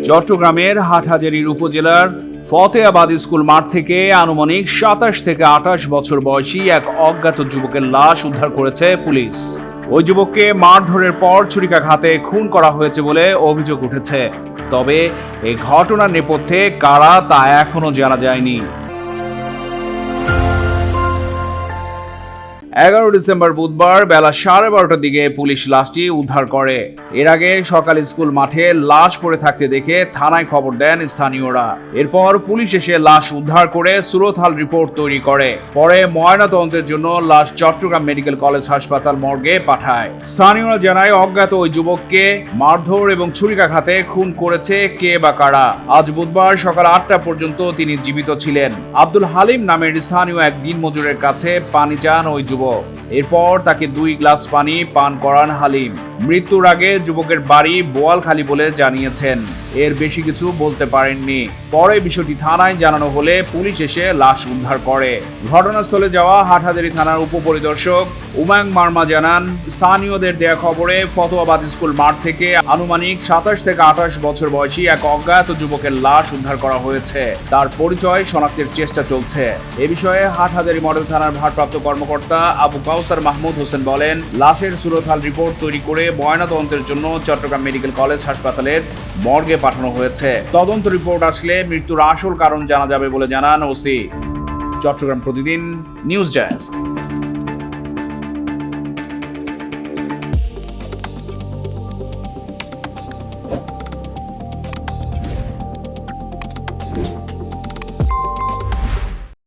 চট্টগ্রামের হাটহাজারীর উপজেলার ফতেয়াবাদ স্কুল মাঠ থেকে আনুমানিক 27 থেকে 28 বছর বয়সী এক অজ্ঞাত যুবকের লাশ উদ্ধার করেছে পুলিশ। ওই যুবককে মারধরের পর ছুরিকাঘাতে খুন করা হয়েছে বলে অভিযোগ উঠেছে। তবে এই ঘটনার নেপথ্যে কারা তা এখনো জানা যায়নি। 11 ডিসেম্বর বুধবার বেলা 12:30টার দিকে পুলিশ লাশটি উদ্ধার করে। এর আগে সকালে স্কুল মাঠে লাশ পড়ে থাকতে দেখে থানায় খবর দেন স্থানীয়রা। এরপর পুলিশ এসে লাশ উদ্ধার করে সুরতহাল রিপোর্ট তৈরি করে। পরে ময়নাতদন্তের জন্য লাশ চট্টগ্রাম মেডিকেল কলেজ হাসপাতাল মর্গে পাঠায়। স্থানীয়রা জানায় অজ্ঞাত ওই যুবককে মারধর এবং ছুরিকাঘাতে খুন করেছে কে বা কারা। আজ বুধবার সকাল 8টা পর্যন্ত তিনি জীবিত ছিলেন। আব্দুল হালিম নামের স্থানীয় এক দিনমজুরের কাছে পানি চান ওই যুবক। এরপর তাকে 2 গ্লাস পানি পান করান হালিম। মৃত্যুর আগে যুবকের বাড়ি বোয়ালখালী বলে জানিয়েছেন। এর বেশি কিছু বলতে পারেননি। পরে বিষয়টি থানায় জানানো হলে পুলিশ এসে লাশ উদ্ধার করে। ঘটনাস্থলে যাওয়া হাটহাজারী থানার উপপরিদর্শক উমায়ং মার্মা জানান, স্থানীয়দের দেয়া খবরে ফতেয়াবাদ স্কুল মাঠ থেকে আনুমানিক 27 থেকে 28 বছর বয়সী এক অজ্ঞাত যুবকের লাশ উদ্ধার করা হয়েছে। তার পরিচয় শনাক্তের চেষ্টা চলছে। এ বিষয়ে হাটহাজারী মডেল থানার ভারপ্রাপ্ত কর্মকর্তা আবু কাউসার মাহমুদ হোসেন বলেন, লাশের সুরতহাল রিপোর্ট তৈরি করে ময়নাতদন্তের জন্য চট্টগ্রাম মেডিকেল কলেজ হাসপাতালের মর্গে পাঠানো হয়েছে। তদন্ত রিপোর্ট আসলে মৃত্যুর আসল কারণ জানা যাবে বলে জানান ওসি। চট্টগ্রাম প্রতিদিন নিউজ ডেস্ক।